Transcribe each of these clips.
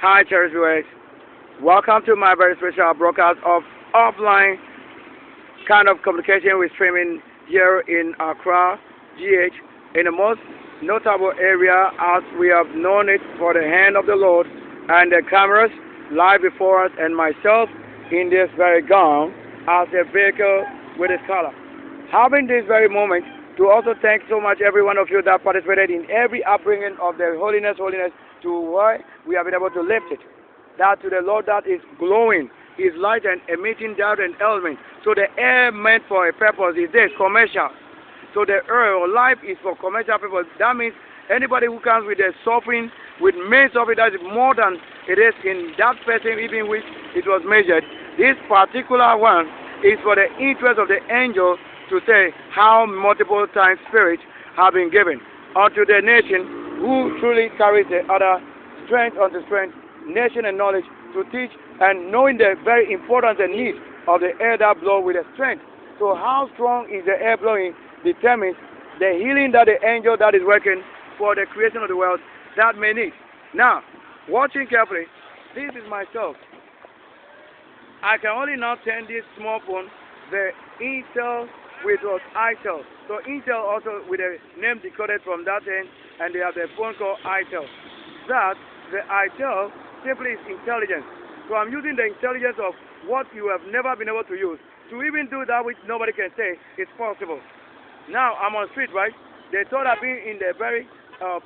Hi, cherished viewers. Welcome to my very special broadcast of offline kind of communication with streaming here in Accra, GH, in the most notable area as we have known it for the hand of the Lord and the cameras live before us and myself in this very gown as a vehicle with its color. Having this very moment to also thank so much every one of you that participated in every upbringing of the holiness to why we have been able to lift it. That to the Lord that is glowing, His light and emitting doubt and element. So the air meant for a purpose is this, commercial. So the air or life is for commercial purpose. That means anybody who comes with a suffering, with means of it that is more than it is in that person even which it was measured. This particular one is for the interest of the angel to say how multiple times spirits have been given unto the nation who truly carries the other strength unto strength, nation and knowledge to teach and knowing the very importance and need of the air that blows with the strength. So how strong is the air blowing determines the healing that the angel that is working for the creation of the world that may need. Now, watching carefully, this is myself. I can only now turn this small phone, the Intel with was ITEL. So Intel also with a name decoded from that end, and they have a phone called ITEL. That, the ITEL, simply is intelligence. So I'm using the intelligence of what you have never been able to use to even do that which nobody can say is possible. Now I'm on street, right? They thought I've been in the very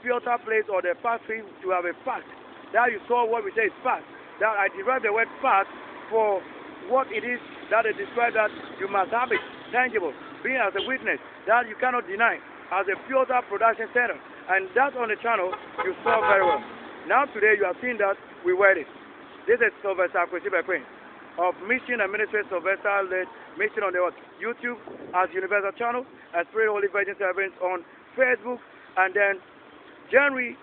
filter place or the factory to have a fact. That you saw what we say is fact. That I derived the word fact for what it is that they describe that you must have it tangible, being as a witness that you cannot deny as a filter production center. And that on the channel you saw very well. Now today you have seen that we wear it. This is SYLVESTER of Mission and Ministry Sylvester led mission on the YouTube as Universal Channel, as Spirit Holy Virgin Servants on Facebook, and then January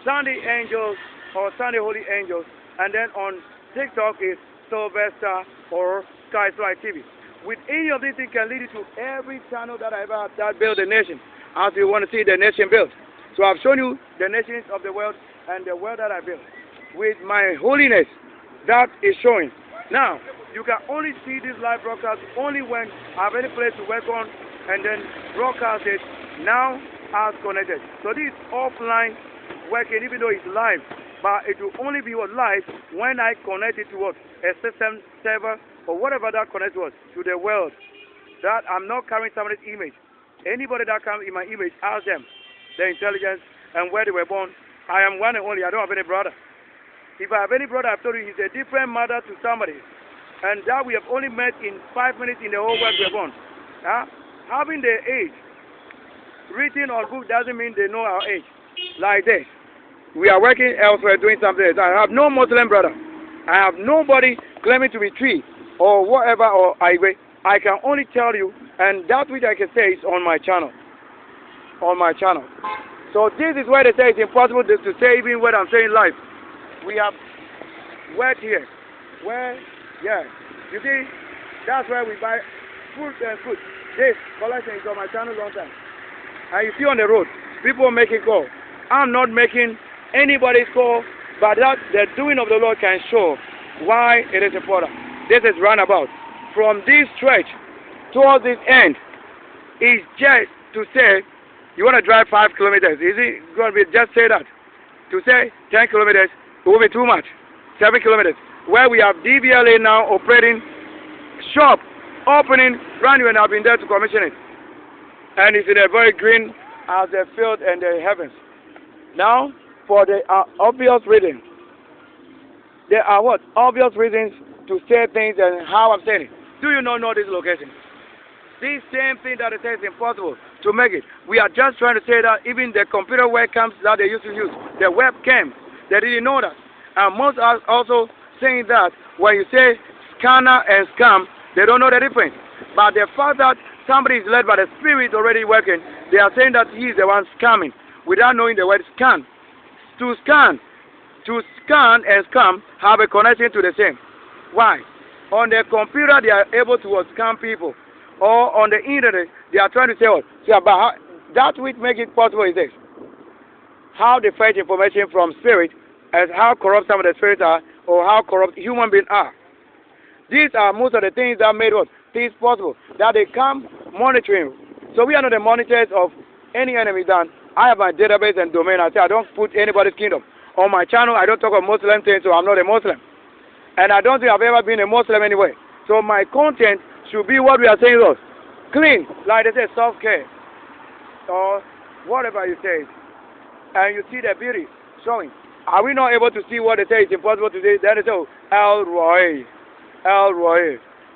Sunday Angels or Sunday Holy Angels, and then on TikTok is SYLVESTER or SkySly TV. With any of these things can lead you to every channel that I ever have that build a nation, as you want to see the nation built. So I've shown you the nations of the world and the world that I built with my holiness that is showing. Now, you can only see this live broadcast only when I have any place to work on and then broadcast it now as connected. So this is offline working even though it's live, but it will only be live when I connect it to what? A system server or whatever that connects to the world. That I'm not carrying somebody's image. Anybody that comes in my image, ask them their intelligence and where they were born. I am one and only. I don't have any brother. If I have any brother, I've told you he's a different mother to somebody. And that we have only met in 5 minutes in the whole world we are born. Having the age written on book doesn't mean they know our age. Like this. We are working elsewhere doing something else. I have no Muslim brother. I have nobody claiming to be tree or whatever or highway. I can only tell you, and that which I can say is on my channel. On my channel. So this is where they say it's impossible to say even what I'm saying live. We have worked here. Where, yeah. You see, that's where we buy fruit and food. This collection is on my channel long time. And you see on the road, people making call. I'm not making anybody's call, but that the doing of the Lord can show why it is important. This is roundabout. From this stretch towards this end is just to say, you want to drive 5 kilometers. Is it going to be just say that? To say 10 kilometers, it will be too much. 7 kilometers. Where we have DVLA now operating shop, opening, brand new, and I've been there to commission it. And it's in a very green as the field and the heavens. Now, for the obvious reasons. There are what? Obvious reasons to say things and how I'm saying it. Do you not know this location? This same thing that it says is impossible to make it. We are just trying to say that even the computer webcams that they used to use, the webcam, they didn't know that. And most are also saying that when you say scanner and scam, they don't know the difference. But the fact that somebody is led by the Spirit already working, they are saying that he is the one scamming without knowing the word scan. To scan and scam have a connection to the same. Why? On the computer they are able to scam people. Or on the internet, they are trying to say, but that which makes it possible is this. How they fetch information from spirit as how corrupt some of the spirits are, or how corrupt human beings are. These are most of the things that made us things possible, that they come monitoring. So we are not the monitors of any enemy done. I have my database and domain. I say I don't put anybody's kingdom. On my channel, I don't talk about Muslim things, so I'm not a Muslim. And I don't think I've ever been a Muslim anyway. So my content should be what we are saying was clean, like they say, self-care, or whatever you say. And you see the beauty showing. Are we not able to see what they say it's impossible to see? Then they say, oh, El Roy.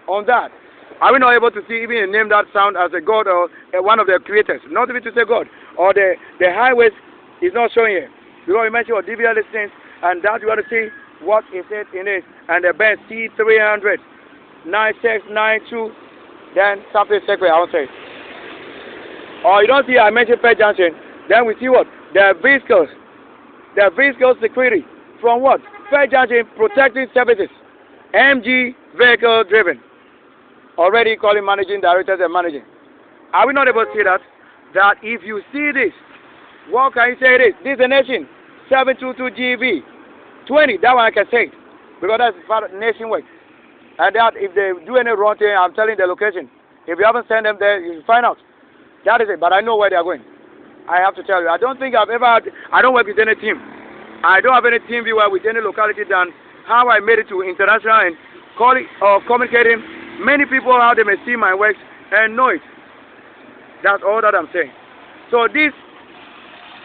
On that, are we not able to see even a name that sound as a god or one of their creators? Not even to say God. Or the highways is not showing here. Because we mentioned DVL listings, and that you want to see what is it in it. And the band C300, 9692, then something sacred, I won't say. Or you don't see I mentioned Pet Junction, then we see what? The vehicles security from what? Pet Junction Protecting Services, MG Vehicle Driven. Already calling managing directors and managing. Are we not able to see that? That if you see this, what can you say it is? This is a nation, 722 GB, 20, that one I can say it, because that's part of nation work. And that if they do any wrong thing, I'm telling the location. If you haven't sent them there, you find out. That is it, but I know where they are going. I have to tell you, I don't think I've ever had, I don't work with any team. I don't have any team viewer with any locality than how I made it to international and calling or communicating. Many people how they may see my works and know it. That's all that I'm saying. So this,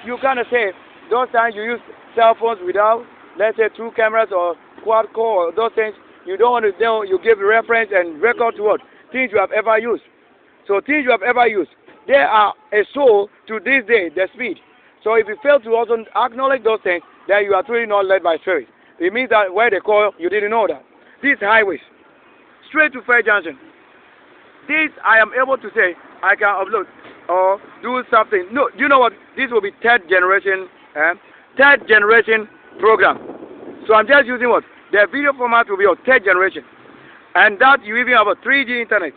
you kind of say, those times you use cell phones without, let's say, 2 cameras or quad core or those things, you don't want to know, you give reference and record to what? Things you have ever used. So things you have ever used, they are a soul to this day, the speed. So if you fail to also acknowledge those things, then you are truly not led by spirit. It means that where they call, you didn't know that. These highways, straight to Fair Junction. This I am able to say I can upload or do something. No, you know what? This will be third generation program. So I'm just using what? The video format will be your third generation. And that you even have a 3G internet.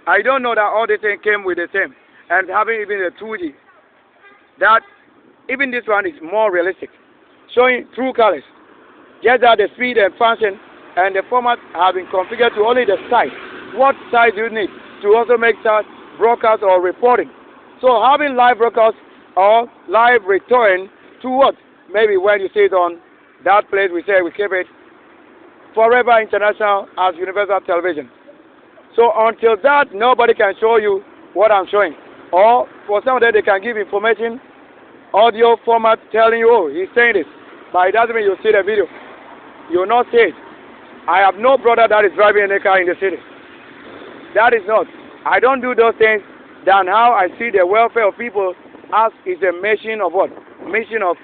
I don't know that all the things came with the same. And having even a 2G. That even this one is more realistic. Showing true colors. Just that the speed and function and the format have been configured to only the size. What size do you need to also make that broadcast or reporting? So having live broadcast or live return to what? Maybe when you see it on that place, we say we keep it forever international as universal television. So until that, nobody can show you what I'm showing. Or for some of them, they can give information, audio format telling you, oh, he's saying this. But it doesn't mean you see the video. You will not see it. I have no brother that is driving a car in the city. That is not. I don't do those things than how I see the welfare of people as is a mission of what? Mission of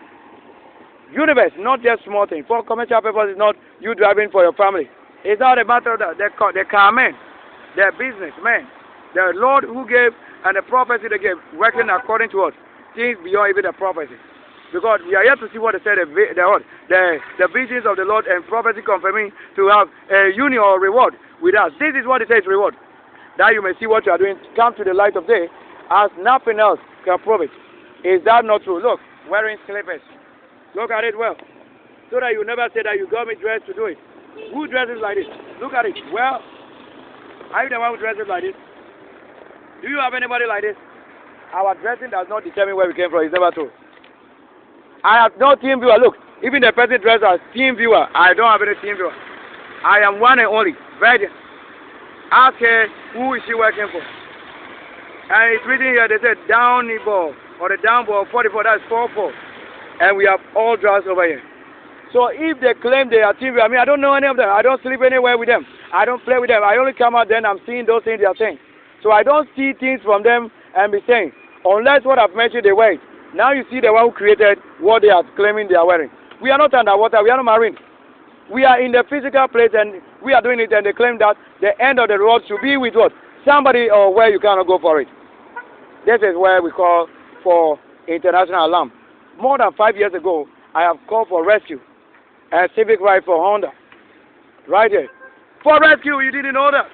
universe, not just small things. For commercial purposes, it's not you driving for your family. It's not a matter of the carmen, the businessmen, the Lord who gave and the prophecy they gave, working according to what? Things beyond even the prophecy. Because we are yet to see what they said, the visions of the Lord and prophecy confirming to have a union or reward with us. This is what it says, reward. That you may see what you are doing, come to the light of day, as nothing else can prove it. Is that not true? Look, wearing slippers. Look at it well. So that you never say that you got me dressed to do it. Who dresses like this? Look at it. Well, are you the one who dresses like this? Do you have anybody like this? Our dressing does not determine where we came from. It's never true. I have no team viewer. Look, even the person dressed as team viewer, I don't have any team viewer. I am one and only, virgin. Ask her who is she working for. And it's written here, they said down the ball, or the down ball 44, that's 4-4. And we have all dressed over here. So if they claim they are team viewer, I mean, I don't know any of them. I don't sleep anywhere with them. I don't play with them. I only come out then I'm seeing those things they are saying. So I don't see things from them and be saying, unless what I've mentioned they wear it. Now you see the one who created what they are claiming they are wearing. We are not underwater, we are not marine. We are in the physical place and we are doing it, and they claim that the end of the road should be with what? Somebody or where you cannot go for it. This is where we call for international alarm. More than 5 years ago, I have called for rescue and civic right for Honda. Right here. For rescue, you didn't know that.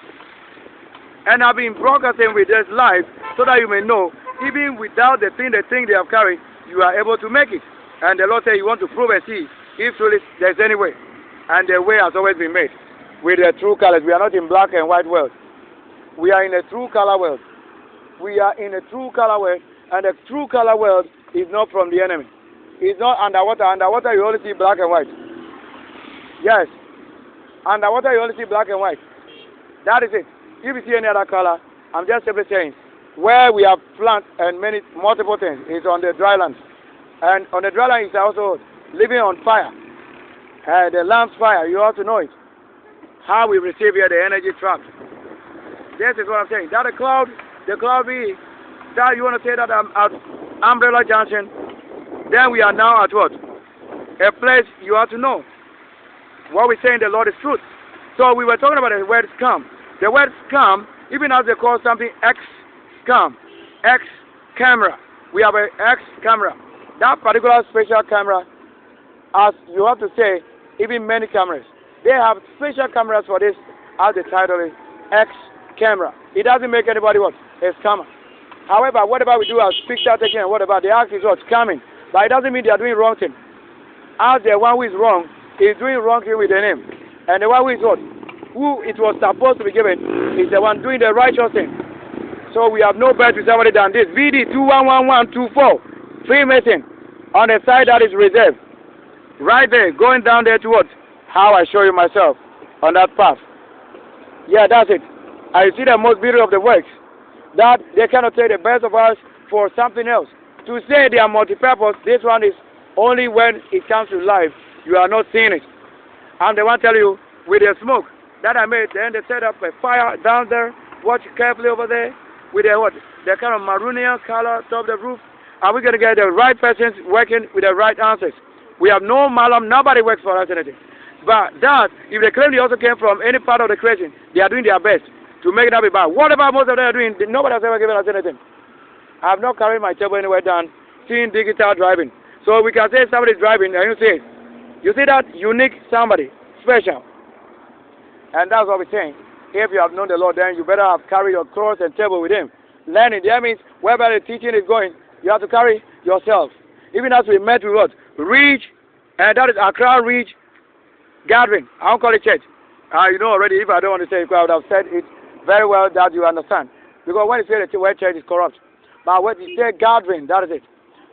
And I've been broadcasting with this live so that you may know, even without the thing they have carried, you are able to make it. And the Lord said, you want to prove and see if truly there's any way. And the way has always been made with the true colors. We are not in black and white world. We are in a true color world. We are in a true color world, and the true color world is not from the enemy. It's not underwater. Underwater you only see black and white. Yes. Underwater you only see black and white. That is it. If you see any other color, I'm just simply saying, where we have plants and multiple things is on the dry land. And on the dry land is also living on fire. The lamp's fire, you have to know it. How we receive here the energy trapped. This is what I'm saying. That the cloud be, that you want to say that I'm at Umbrella Junction, then we are now at what? A place you have to know. What we're saying, the Lord is truth. So we were talking about the word scam. The word scam, even as they call something X-scam, X-camera. We have an X-camera. That particular special camera, as you have to say, even many cameras, they have special cameras for this, as the title is, X-camera. It doesn't make anybody what? A scammer. However, whatever we do as picture taking and whatever, the act is what? Scamming. But it doesn't mean they are doing wrong thing. As the one who is wrong is doing wrong thing with the name. And the one who is what? Who it was supposed to be given is the one doing the righteous thing. So we have no better with somebody than this. VD 211124. Freemason. On the side that is reserved. Right there. Going down there to what? How I show you myself. On that path. Yeah, that's it. I see the most beauty of the works. That they cannot take the best of us for something else. To say they are multi-purpose, this one is only when it comes to life. You are not seeing it. I'm the one telling you, with the smoke that I made, then they set up a fire down there. Watch carefully over there. With the what? The kind of maroonian color top of the roof. Are we going to get the right persons working with the right answers? We have no malam. Nobody works for us anything. But that, if they claim they also came from any part of the creation, they are doing their best to make it up bad. Whatever most of them are doing, nobody has ever given us anything. I have not carried my table anywhere down, seeing digital driving. So we can say somebody is driving, and you see that unique somebody, special. And that's what we're saying. If you have known the Lord, then you better have carried your cross and table with him. Learning, that means wherever the teaching is going, you have to carry yourself. Even as we met with what? Reach, and that is Accra Reach Gathering. I don't call it church. You know already, if I don't want to say it, I would have said it very well that you understand. Because when you say the word church is corrupt, but when you say gathering, that is it.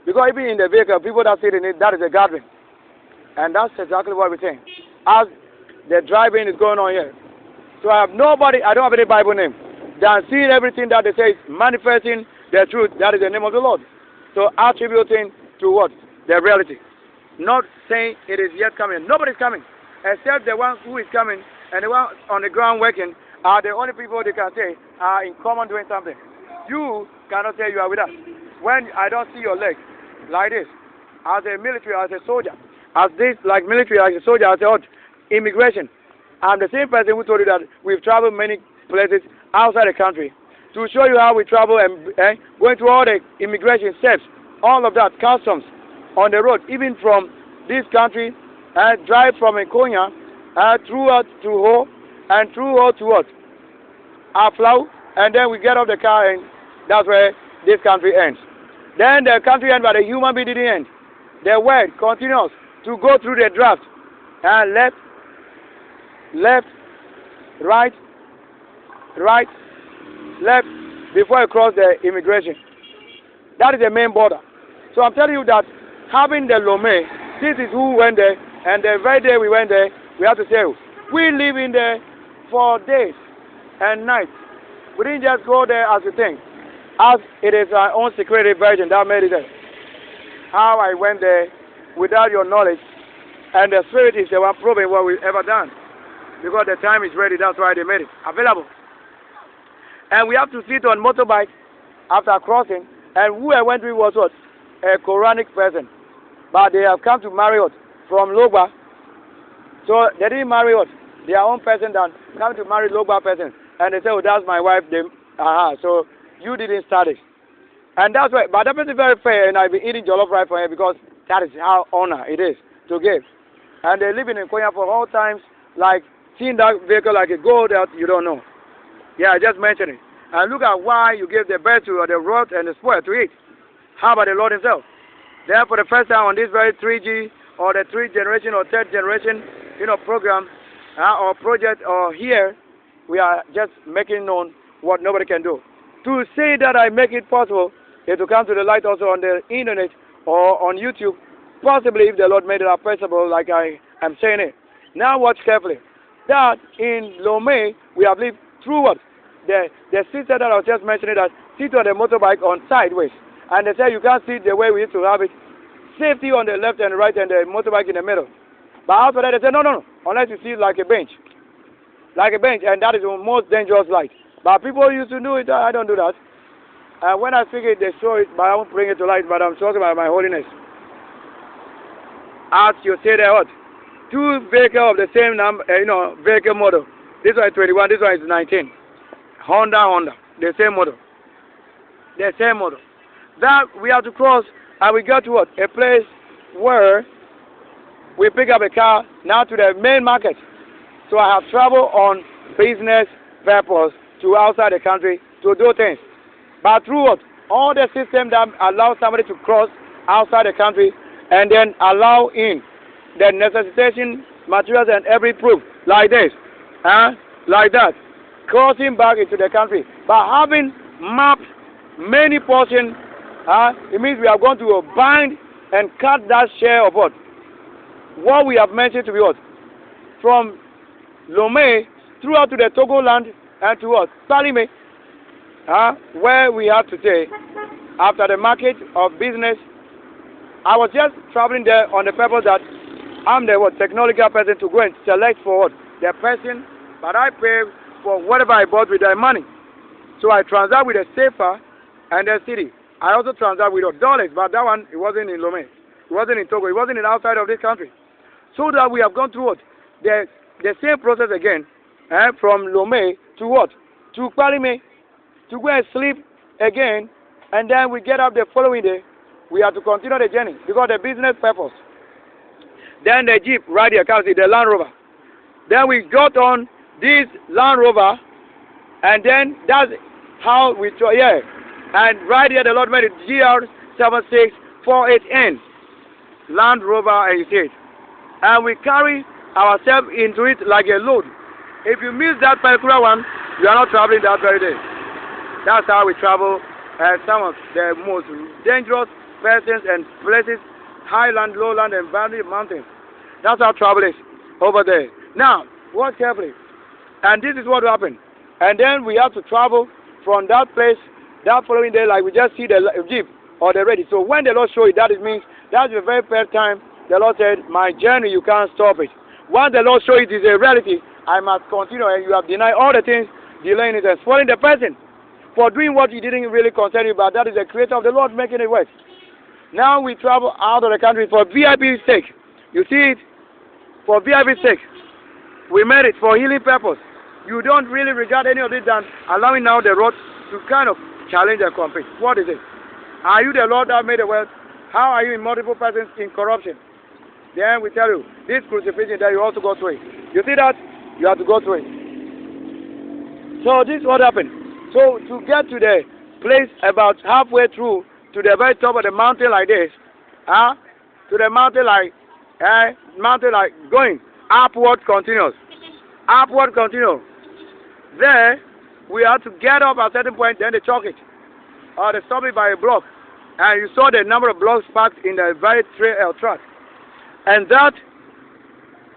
Because even in the vehicle, people that sit in it, that is a gathering. And that's exactly what we're saying. As the driving is going on here. So I have nobody, I don't have any Bible name, than seeing everything that they say is manifesting the truth. That is the name of the Lord. So attributing to what? The reality. Not saying it is yet coming. Nobody's coming. Except the one who is coming and the one on the ground working are the only people they can say are in common doing something. You cannot say you are with us. When I don't see your legs like this, as a military, as a soldier, as this, like military, as a soldier, as a immigration. I'm the same person who told you that we've traveled many places outside the country to show you how we travel and going through all the immigration steps, all of that, customs on the road, even from this country, drive from Nkonya throughout to Ho, and through Ho to what? Aflau, and then we get off the car and that's where this country ends. Then the country ends, but the human being didn't end. The word continues to go through the draft, and left, right, left, before you cross the immigration. That is the main border. So I'm telling you that having the Lome, this is who went there, and the very day we went there, we have to say, we live in there for days and nights. We didn't just go there as a thing, as it is our own secretive version that made it there. How I went there without your knowledge, and the Spirit is the one proving what we've ever done. Because the time is ready, that's why they made it available. And we have to sit on motorbike after crossing, and who I went with was what? A Quranic person. But they have come to marry what? From Logba. So they didn't marry what? Their own person that come to marry Logba person. And they say, oh, that's my wife. So you didn't start it. And that's why, but that person is very fair, and I've been eating jollof rice for him because that is how honor it is to give. And they live in Nkonya for all times, like seeing that vehicle like a gold that you don't know. Yeah, I just mentioned it. And look at why you give the best to the rot and the spoil to eat. How about the Lord himself? There for the first time on this very 3G or the 3rd generation or 3rd generation, program or project, or here, we are just making known what nobody can do. To say that I make it possible is to come to the light also on the internet or on YouTube, possibly if the Lord made it accessible like I am saying it. Now watch carefully. That in Lomé, we have lived through what? The sister that I was just mentioning that sit on the motorbike on sideways. And they say you can't sit the way we used to have it. Safety on the left and right and the motorbike in the middle. But after that they say no, unless you sit like a bench. Like a bench, and that is the most dangerous light. But people used to do it, I don't do that. And when I speak it, they show it, but I won't bring it to light, but I'm talking about my holiness. As you say there, what? 2 vehicles of the same number, vehicle model. This one is 21, this one is 19. Honda, the same model. The same model. That we have to cross, and we go to what? A place where we pick up a car now to the main market. So I have traveled on business purpose to outside the country to do things. But through what? All the system that allows somebody to cross outside the country and then allow in the necessitation materials and every proof like this, like that, crossing back into the country. But having mapped many portions, it means we are going to bind and cut that share of what we have mentioned to be what? From Lomé throughout to the Togo land and to what? Salime, where we have to say, after the market of business, I was just traveling there on the purpose that I'm the technological person to go and select for the person, but I pay for whatever I bought with their money. So I transact with the SAFA and the city. I also transact with dollars, but that one, it wasn't in Lomé. It wasn't in Togo. It wasn't in outside of this country. So that we have gone through the same process again, from Lomé to what? To Palime, to go and sleep again, and then we get up the following day, we have to continue the journey because the business purpose. Then the Jeep, right here, can see the Land Rover. Then we got on this Land Rover, and then that's how we and right here the Lord made it GR7648N Land Rover, and you see it. And we carry ourselves into it like a load. If you miss that particular one, you are not traveling that very day. That's how we travel some of the most dangerous persons and places, highland, lowland, and valley mountains. That's how travel is over there. Now, watch carefully. And this is what happened. And then we have to travel from that place that following day, like we just see the Jeep or the ready. So when the Lord show it, that it means that's the very first time the Lord said, my journey, you can't stop it. Once the Lord show it is a reality, I must continue, and you have denied all the things, delaying it and spoiling the person for doing what he didn't really concern you about. That is the creator of the Lord making it work. Now we travel out of the country for VIP sake. You see it? For VIP sake. We made it for healing purpose. You don't really regard any of this than allowing now the road to kind of challenge and compete. What is it? Are you the Lord that made the world? How are you in multiple persons in corruption? Then we tell you, this crucifixion that you also go through it. You see that? You have to go through it. So this is what happened. So to get to the place about halfway through to the very top of the mountain like this, to the mountain like going upward continuous. Upward continuous. There we have to get up at a certain point, then they chalk it. Or they stop it by a block. And you saw the number of blocks packed in the very track. And that,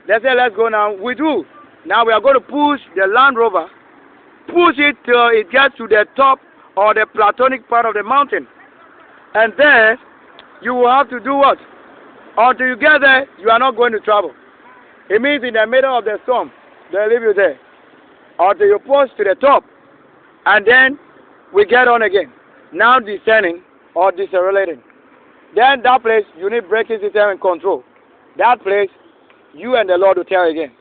they say, let's go now. We do. Now we are going to push the Land Rover, push it till it gets to the top or the platonic part of the mountain. And there, you will have to do what? Until you get there, you are not going to travel. It means in the middle of the storm, they'll leave you there. Until you push to the top. And then, we get on again. Now descending or decelerating. Then that place, you need braking system and control. That place, you and the Lord will tell again.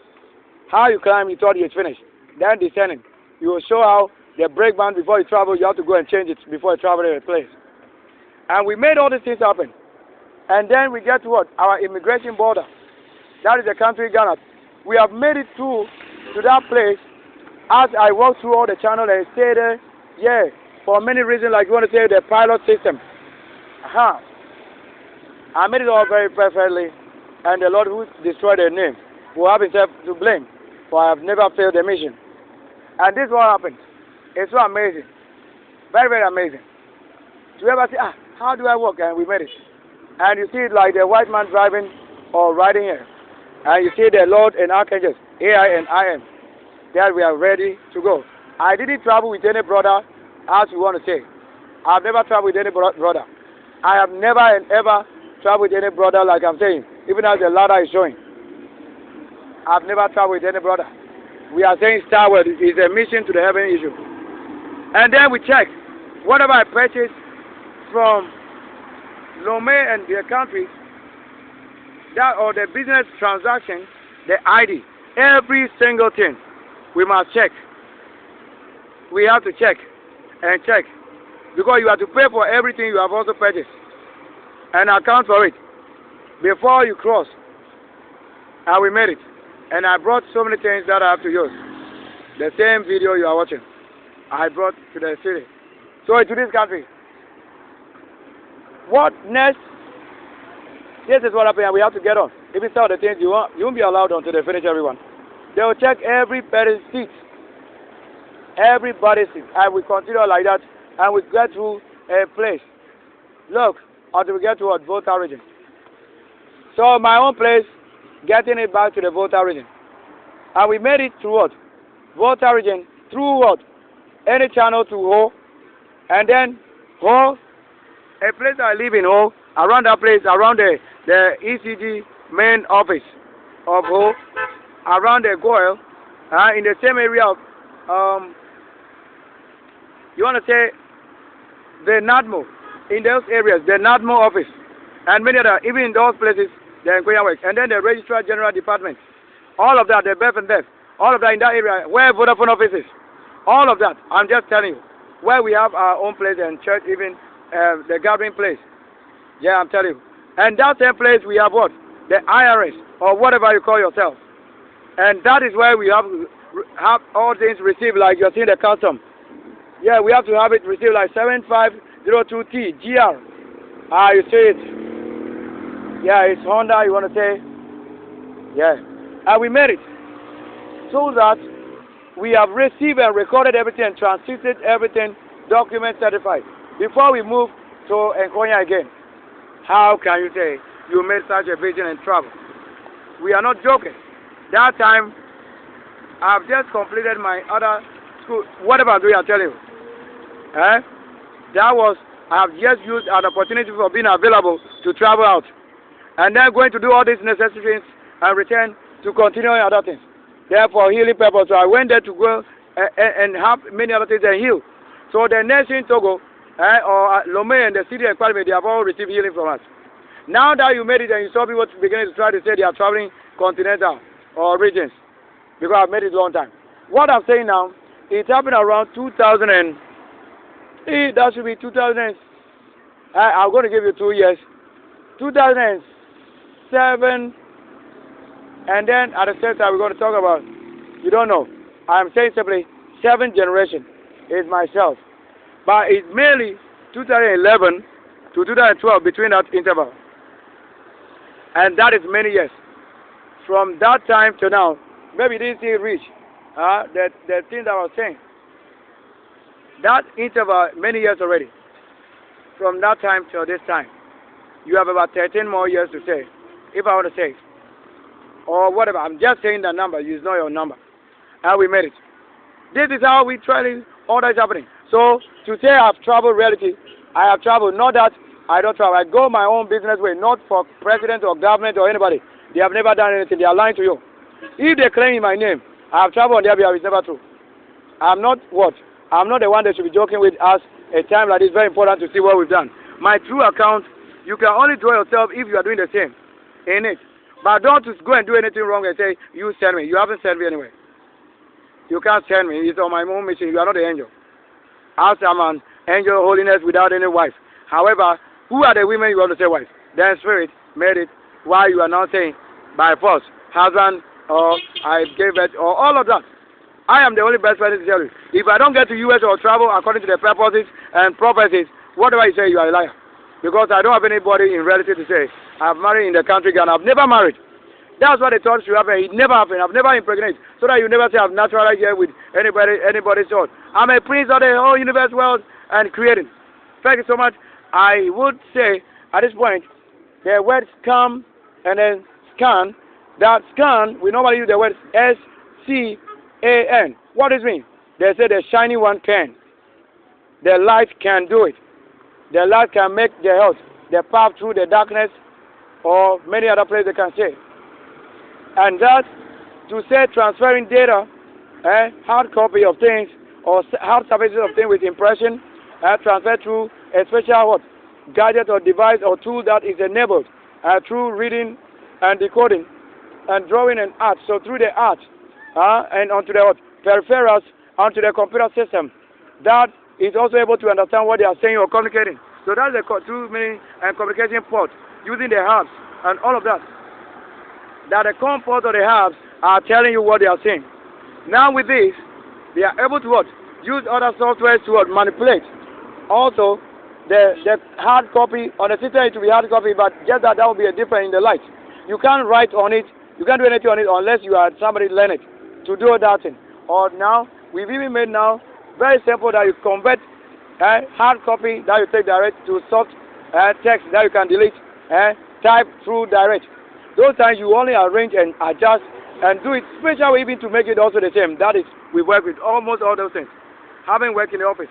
How you climb, you thought you finished. Then descending. You will show how the brake band, before you travel, you have to go and change it before you travel to the place. And we made all these things happen. And then we get to what? Our immigration border. That is the country, Ghana. We have made it through to that place. As I walk through all the channel and stay there, for many reasons, like you want to say the pilot system. I made it all very perfectly. and the Lord who destroyed their name will have himself to blame, for I have never failed the mission. And this is what happened. It's so amazing. Very, very amazing. Do you ever say, how do I walk? And we made it. And you see it like the white man driving or riding here. And you see the Lord and archangels, AI and IM. That we are ready to go. I didn't travel with any brother, as you want to say. I've never traveled with any brother. I have never and ever traveled with any brother like I'm saying, even as the ladder is showing. I've never traveled with any brother. We are saying starward is a mission to the heaven issue. And then we check whatever I purchase from Lome and their countries, that or the business transaction, the ID, every single thing we must check. We have to check and check, because you have to pay for everything you have also purchased and account for it before you cross. And we made it. And I brought so many things that I have to use. The same video you are watching, I brought to the city. So to this country. What next? This is what happened. We have to get on. If you sell the things you want, you won't be allowed until they finish everyone. They will check every person's seat. Everybody's seat. And we continue like that. And we get to a place. Look, until we get to a Volta region. So my own place, getting it back to the Volta region. And we made it through what? Volta region. Through what? Any channel to Ho. And then Ho. A place I live in Ho. Around that place, around the ECG main office of Ho. Around the Goyle. In the same area of, you want to say, the NADMO. In those areas, the NADMO office. And many other, even in those places, the Nkoya works. And then the Registrar General Department. All of that, the BEF and DEF. All of that in that area, where Vodafone office is. All of that, I'm just telling you. Where we have our own place and church, even the gathering place. Yeah, I'm telling you. And that same place, we have what? The IRS, or whatever you call yourself. And that is where we have all things received, like you're seeing the custom. Yeah, we have to have it received like 7502T, GR. You see it. Yeah, it's Honda, you want to say. Yeah. And we made it. So that we have received and recorded everything and transmitted everything, document certified. Before we move to Nkonya again. How can you say you made such a vision and travel? We are not joking. That time, I've just completed my other school. Whatever I'm doing, I'll tell you. That was, I've just used an opportunity for being available to travel out. And then going to do all these necessary things and return to continue other things. Therefore, healing purpose. So I went there to go and have many other things and heal. So the nation Togo, or Lome and the city and Kwame, they have all received healing from us. Now that you made it and you saw people beginning to try to say they are traveling continental or regions, because I've made it a long time. What I'm saying now, it happened around 2000 and, that should be 2000, I'm going to give you 2 years, 2007, and then at the same time we're going to talk about, you don't know, I'm saying simply, 7th generation is myself. But it's mainly 2011 to 2012 between that interval. And that is many years. From that time to now, maybe this didn't reach the thing that I was saying. That interval, many years already. From that time till this time, you have about 13 more years to say, if I want to say it. Or whatever, I'm just saying the number, you know your number. And we made it. This is how we try all that is happening. So, to say I've traveled reality, I have traveled, not that I don't travel. I go my own business way, not for president or government or anybody. They have never done anything. They are lying to you. If they claim my name, I have traveled on their behalf, it's never true. I'm not what? I'm not the one that should be joking with us. A time like this is very important to see what we've done. My true account, you can only draw yourself if you are doing the same in it. But don't just go and do anything wrong and say, you send me. You haven't sent me anywhere. You can't send me. It's on my own mission. You are not the angel. As I'm an angel of holiness without any wife. However, who are the women you want to say wife? Then spirit made it. Why you are now saying by force, husband, or I gave it, or all of that. I am the only best person to tell you. If I don't get to US or travel according to the purposes and prophecies, whatever you say, you are a liar. because I don't have anybody in relative to say I've married in the country Ghana. I've never married. That's what they thought should happen. It never happened. I've never impregnated. So that you never say I've naturalized here with anybody's thought. I'm a prince of the whole universe, world, and creating. Thank you so much. I would say at this point, the word scam and then scan. That scan, we normally use the word S-C-A-N. What does it mean? They say the shiny one can. The light can do it. The light can make the health, the path through the darkness, or many other places they can say. And that, to say transferring data, hard copy of things, or hard surfaces of things with impression, transfer through a special what? Gadget or device or tool that is enabled through reading and decoding and drawing and art. So through the art and onto the peripherals, onto the computer system, that is also able to understand what they are saying or communicating. So that's the two main communication port using the hubs and all of that. That the COM port of the hubs are telling you what they are saying. Now with this, they are able to what? Use other software to what? Manipulate. Also, the hard copy on the system it will be hard copy, but just that will be a difference in the light. You can't write on it. You can't do anything on it unless you are somebody learn it to do that thing. Or now we've even made now very simple that you convert hard copy that you take direct to soft text that you can delete type through direct. Those times you only arrange and adjust and do it special even to make it also the same. That is, we work with almost all those things. Having worked in the office,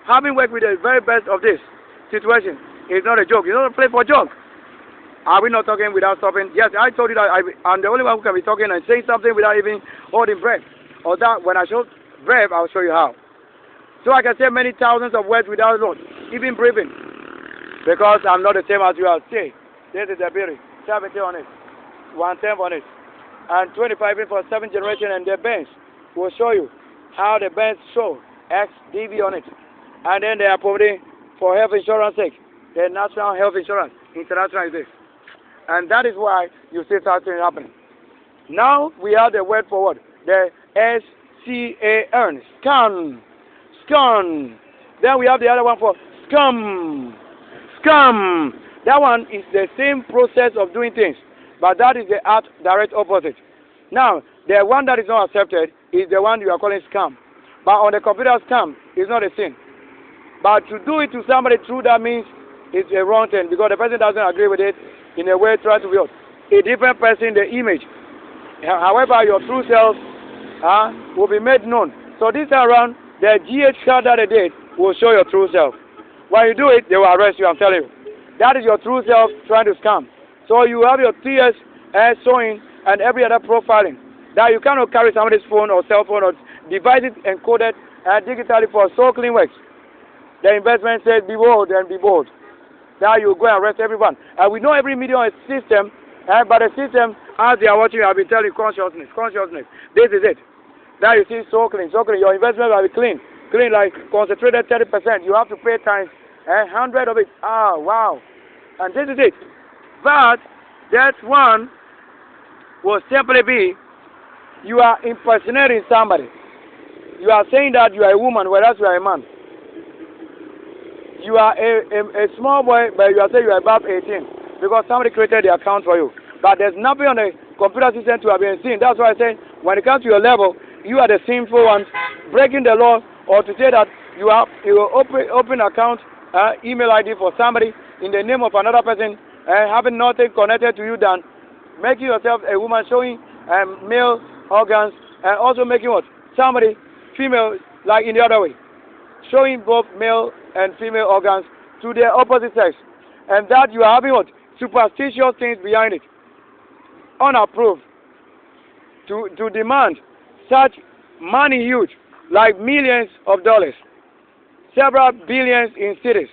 having worked with the very best of this situation is not a joke. It's not a play for joke. Are we not talking without stopping? Yes, I told you that I'm the only one who can be talking and saying something without even holding breath. Or that when I show breath, I'll show you how. So I can say many thousands of words without even breathing. Because I'm not the same as you are. Say, this is the beauty. 70 on it, 110 on it, and 25 in for 7th generation, and the bands will show you how the bands show XDV on it. And then they are providing for health insurance sake. The national health insurance, international is this. And that is why you see something happening. Now we have the word for what? The S-C-A-N, scan, scan. Then we have the other one for scum, scum. That one is the same process of doing things, but that is the art direct opposite. Now, the one that is not accepted is the one you are calling scam. But on the computer, scam is not a sin. But to do it to somebody through that means it's a wrong thing because the person doesn't agree with it in a way trying to be a different person, the image. However, your true self will be made known. So this time around, the GH card that they did will show your true self. When you do it, they will arrest you, I'm telling you. That is your true self trying to scam. So you have your TS showing and every other profiling. That you cannot carry somebody's phone or cell phone or device it encoded digitally for so clean works. The investment says be bold and be bold. Now you go and arrest everyone. And we know every medium is system, but the system, as they are watching, I've been telling you consciousness, consciousness. This is it. Now you see so clean, so clean. Your investment will be clean. Clean like concentrated 30%. You have to pay times 100 of it. Ah, wow. And this is it. But that one will simply be you are impersonating somebody. You are saying that you are a woman, whereas you are a man. You are a small boy, but you are saying you are above 18 because somebody created the account for you. But there's nothing on the computer system to have been seen. That's why I say when it comes to your level, you are the sinful ones breaking the law, or to say that you will open account, email ID for somebody in the name of another person, having nothing connected to you than making yourself a woman, showing male organs, and also making what? Somebody female, like in the other way. Showing both male and female organs to their opposite sex. And that you are having what? Superstitious things behind it. Unapproved. To demand such money huge, like millions of dollars, several billions in cities,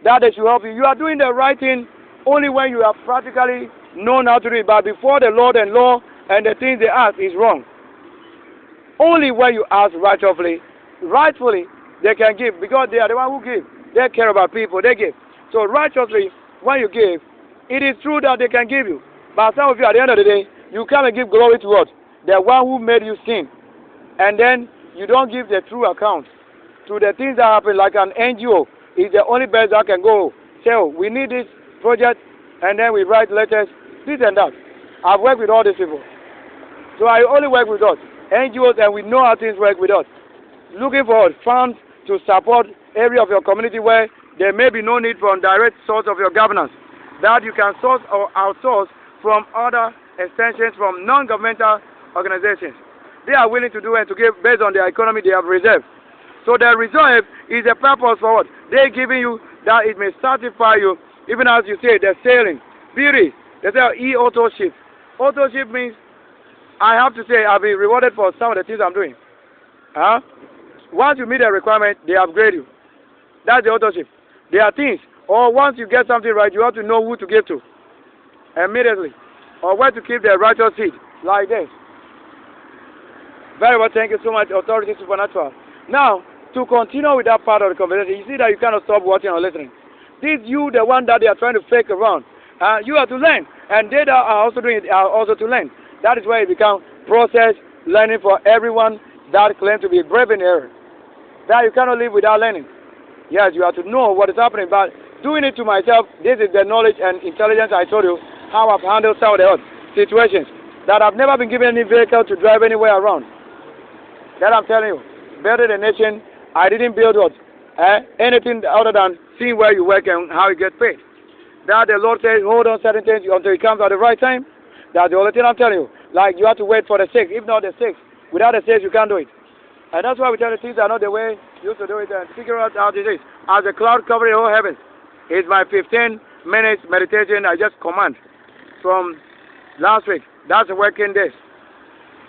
that they should help you. You are doing the right thing only when you are practically known how to do it. But before the Lord and law and the things they ask is wrong. Only when you ask rightfully, they can give, because they are the one who give. They care about people, they give. So righteously, when you give, it is true that they can give you. But some of you, at the end of the day, you come and give glory to what? The one who made you sin. And then you don't give the true account to the things that happen, like an NGO is the only best that can go say, oh, we need this project, and then we write letters, this and that. I've worked with all these people. So I only work with us, NGOs, and we know how things work with us. Looking for funds to support area of your community where there may be no need for a direct source of your governance, that you can source or outsource from other extensions from non-governmental organizations. They are willing to do and to give based on their economy they have reserved. So the reserve is a purpose for what? They're giving you that it may satisfy you, even as you say, they're sailing. Beauty, they say e-auto ship. Auto ship means, I have to say, I'll be rewarded for some of the things I'm doing. Once you meet a requirement, they upgrade you. That's the auto ship. There are things, or once you get something right, you have to know who to give to immediately, or where to keep the righteous seed, like this. Very well, thank you so much, Authority Supernatural. Now, to continue with that part of the conversation, you see that you cannot stop watching or listening. This you, the one that they are trying to fake around, you have to learn, and they that are also doing it are also to learn. That is why it becomes process learning for everyone that claims to be brave in error. That you cannot live without learning. Yes, you have to know what is happening, but doing it to myself, this is the knowledge and intelligence I told you, how I've handled some of the situations, that I've never been given any vehicle to drive anywhere around. That I'm telling you. Building a nation, I didn't build what? Anything other than seeing where you work and how you get paid. That the Lord says, hold on certain things until it comes at the right time. That's the only thing I'm telling you. Like, you have to wait for the 6. If not the 6, without the 6, you can't do it. And that's why we tell you things are not the way you used to do it, and figure out how it is. As the cloud covering the whole heavens, it's my 15 minutes meditation I just command from last week. That's the working days.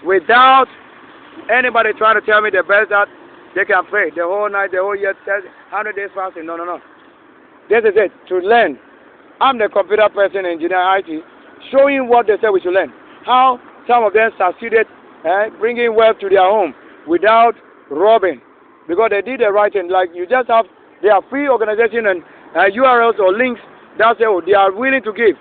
Without anybody trying to tell me the best that they can pray the whole night, the whole year, 100 days fasting. No, no, no. This is it, to learn. I'm the computer person, engineer, IT, showing what they say we should learn. How some of them succeeded bringing wealth to their home without robbing. Because they did the right thing. Like, you just have, they are free organization and URLs or links that say, oh, they are willing to give.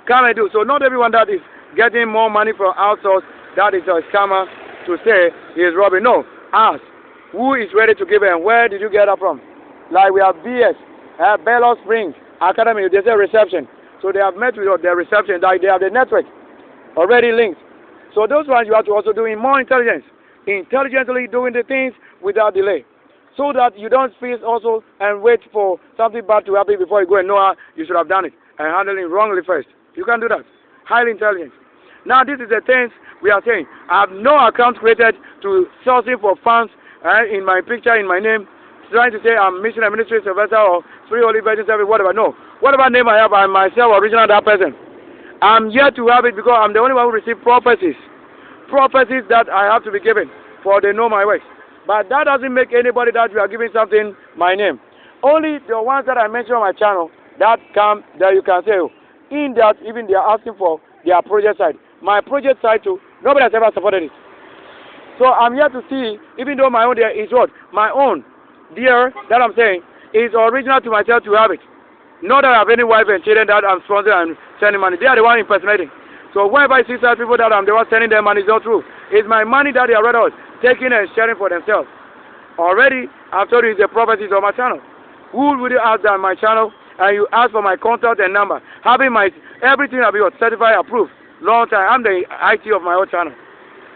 Come and do. So not everyone that is getting more money from outsource, that is a scammer to say he is robbing. No, ask. Who is ready to give and where did you get that from? Like we have BS, Bellows Springs Academy, they say reception. So they have met with their reception, like they have the network already linked. So those ones you have to also do in more intelligence. Intelligently doing the things without delay. So that you don't face also and wait for something bad to happen before you go and know how you should have done it and handle it wrongly first. You can't do that. Highly intelligent. Now this is the things we are saying. I have no account created to sourcing for funds in my picture, in my name, trying to say I'm Mission and Ministry SYLVESTER or Three Holy Virgins, whatever. No. Whatever name I have, I'm myself, original that person. I'm here to have it because I'm the only one who received prophecies. Prophecies that I have to be given, for they know my works. But that doesn't make anybody that you are giving something my name. Only the ones that I mentioned on my channel that come, that you can say, in that even they are asking for their project side. My project side too, nobody has ever supported it. So I'm here to see, even though my own there is what? My own dear, that I'm saying, is original to myself to have it. Not that I have any wife and children that I'm sponsoring and sending money. They are the one impersonating. So whenever I see such people that I'm the one sending them money, it's not true. It's my money that they are rather taking and sharing for themselves. Already, I've told you it's the properties of my channel. Who would you ask on my channel and you ask for my contact and number? Having my everything I'll be certified, approved, long time. I'm the IT of my own channel.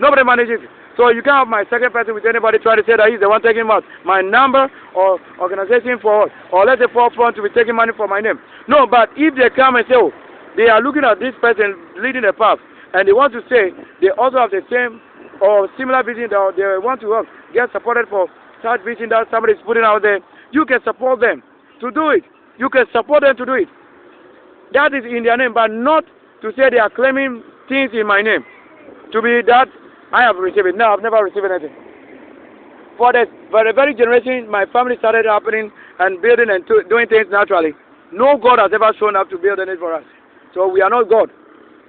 Nobody manages it. So you can't have my second person with anybody trying to say that he's the one taking my number or organization for, or let's say forefront to be taking money for my name. No, but if they come and say, oh, they are looking at this person leading the path, and they want to say they also have the same or similar vision that they want to get supported for such vision that somebody is putting out there, you can support them to do it. You can support them to do it. That is in their name, but not to say they are claiming things in my name. To be that I have received it. No, I've never received anything. For the very generation my family started happening and building and doing things naturally, no God has ever shown up to build anything for us. So we are not God.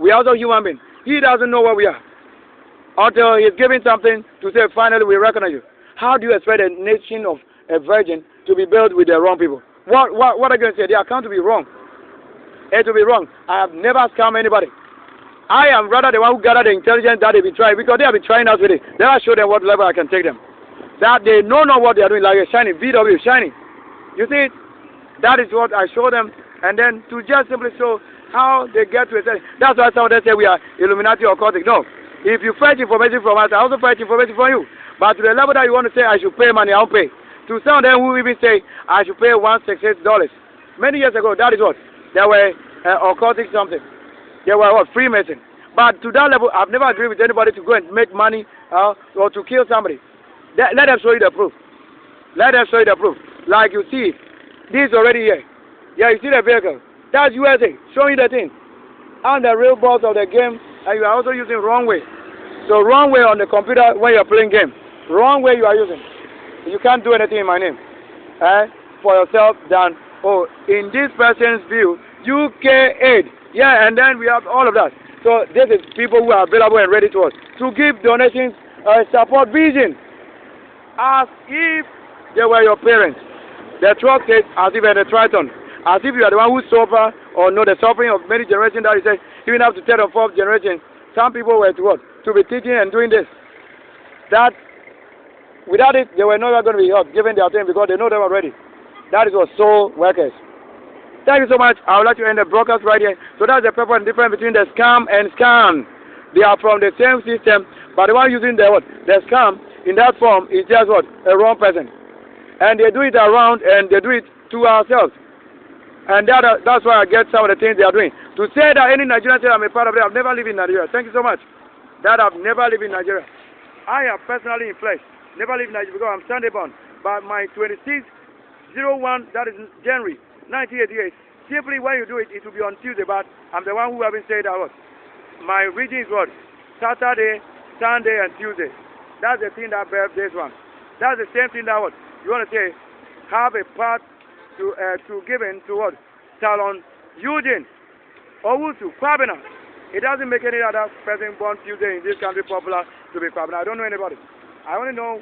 We are also human beings. He doesn't know where we are until he's giving something to say, finally we recognize you. How do you expect a nation of a virgin to be built with the wrong people? What are you going to say? They are account to be wrong. It will be wrong. I have never scammed anybody. I am rather the one who gathered the intelligence that they've been trying, because they have been trying us with it. Then I show them what level I can take them. That they know not what they are doing, like a shiny VW, shiny. You see it? That is what I show them And then to just simply show how they get to a certain. That's why some of them say we are Illuminati or cultic. No. If you fetch information from us, I also fetch information from you. But to the level that you want to say I should pay money, I'll pay. To some of them who even say I should pay $168. Many years ago, that is what? They were occultic something. They were what? Freemason. But to that level, I've never agreed with anybody to go and make money or to kill somebody. Let them show you the proof. Let them show you the proof. Like you see, this is already here. Yeah, you see the vehicle. That's USA. Showing you the thing. I'm the real boss of the game, and you are also using wrong way. So wrong way on the computer when you're playing game. Wrong way you are using. You can't do anything in my name. For yourself than, oh, in this person's view, UK aid. Yeah, and then we have all of that. So this is people who are available and ready to us to give donations, support vision, as if they were your parents. The truck says as if they're the Triton, as if you are the one who suffer or know the suffering of many generations. That is, even up to third or fourth generation, some people were to what? To be teaching and doing this. That without it, they were not going to be given their time because they know them already. That is what soul workers. Thank you so much. I would like to end the broadcast right here. So that's the purpose and difference between the scam and scan. They are from the same system, but the one using the what? The scam in that form is just what? A wrong person. And they do it around and they do it to ourselves. And that's why I get some of the things they are doing. To say that any Nigerian said I'm a part of it, I've never lived in Nigeria. Thank you so much. That I've never lived in Nigeria. I am personally in flesh. Never lived in Nigeria because I'm Sunday born. But my 2601, that is January 1988. Simply when you do it, it will be on Tuesday. But I'm the one who haven't said that what? My region is what? Saturday, Sunday, and Tuesday. That's the thing that bears this one. That's the same thing that what? You want to say, have a part to give in to what? Salon Eugene Owusu Kwabena. It doesn't make any other person born Tuesday in this country popular to be Kwabena. I don't know anybody. I only know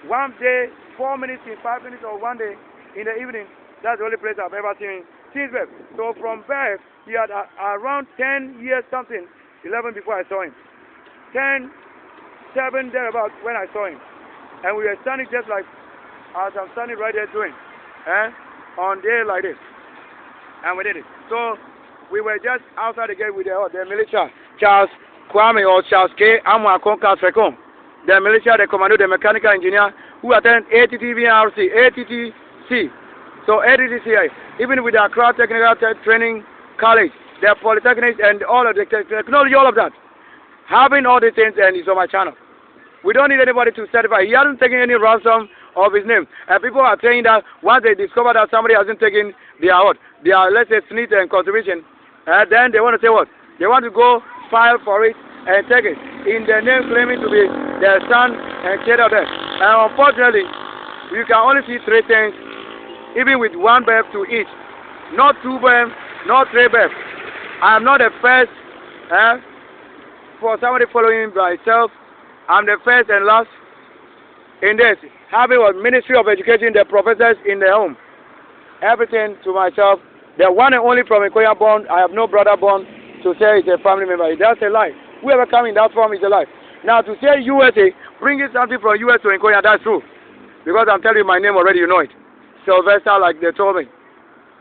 one day, 4 minutes, in 5 minutes, or one day in the evening. That's the only place I've ever seen since birth. So from birth, he had around 10 years something, 11 before I saw him. 10, 7 thereabouts when I saw him. And we were standing just like as I'm standing right there doing. On day like this. And we did it. So we were just outside the gate with the militia. Charles Kwame or Charles K. Amwakonka Sekom. The militia, the commando, the mechanical engineer who attend ATTVRC, ATTC. So ATTC, even with the Accra Technical Training College, the polytechnics and all of the technology, all of that. Having all these things and it's on my channel. We don't need anybody to certify. He hasn't taken any ransom of his name. And people are saying that once they discover that somebody hasn't taken their let's say, sneak and contribution, then they want to say what? They want to go file for it and take it in their name claiming to be their son and share of them. And unfortunately, you can only see 3 things, even with 1 birth to each. Not 2 births, not 3 births. I am not the first for somebody following myself. I'm the first and last in this. Having a Ministry of Education, the professors in the home. Everything to myself. The one and only from Nkoya born. I have no brother born to say he's a family member. That's a lie. Whoever comes in that form is a lie. Now to say USA, bringing something from US to Nkoya, that's true. Because I'm telling you my name already, you know it. Sylvester, like they told me.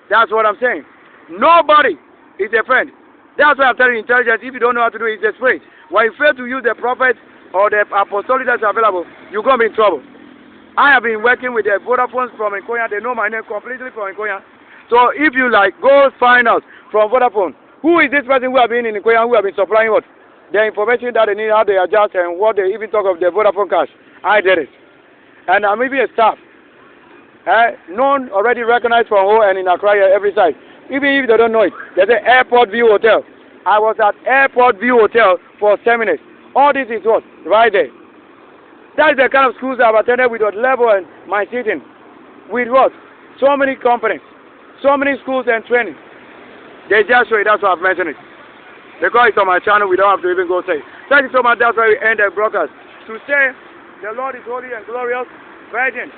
That's what I'm saying. Nobody is a friend. That's why I'm telling you, intelligence, if you don't know how to do it, it's a spirit. When you fail to use the prophet or the apostolic that's available, you're going to be in trouble. I have been working with the Vodafones from Nkoya. They know my name completely from Nkoya. So if you like, go find out from Vodafone, who is this person who have been in Nkoya, who have been supplying what? The information that they need, how they adjust, and what they even talk of the Vodafone cash. I did it. And I'm even a staff. Known, already recognized from home and in Accra every side. Even if they don't know it, there's an Airport View Hotel. I was at Airport View Hotel for 7 minutes. All this is what? Right there. That is the kind of schools I've attended with what level and my sitting. With what? So many companies. So many schools and training. They just show it, that's why I've mentioned it. Because it's on my channel, we don't have to even go say. Thank you so much, that's why we end the broadcast. To say, the Lord is holy and glorious, virgin.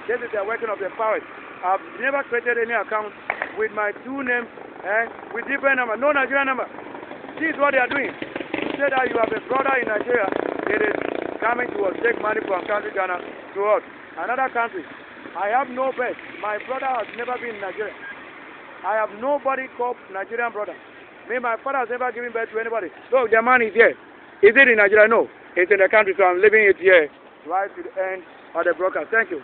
This is the working of the powers. I've never created any account with my 2 names, with different numbers, no Nigerian number. This is what they are doing. You say that you have a brother in Nigeria, it is coming to us, take money from country Ghana to us, another country. I have no bet. My brother has never been in Nigeria. I have nobody called Nigerian brother. Me, my father has never given birth to anybody. Look, the man is here. Is it in Nigeria? No. It's in the country, so I'm leaving it here right to the end of the broadcast. Thank you.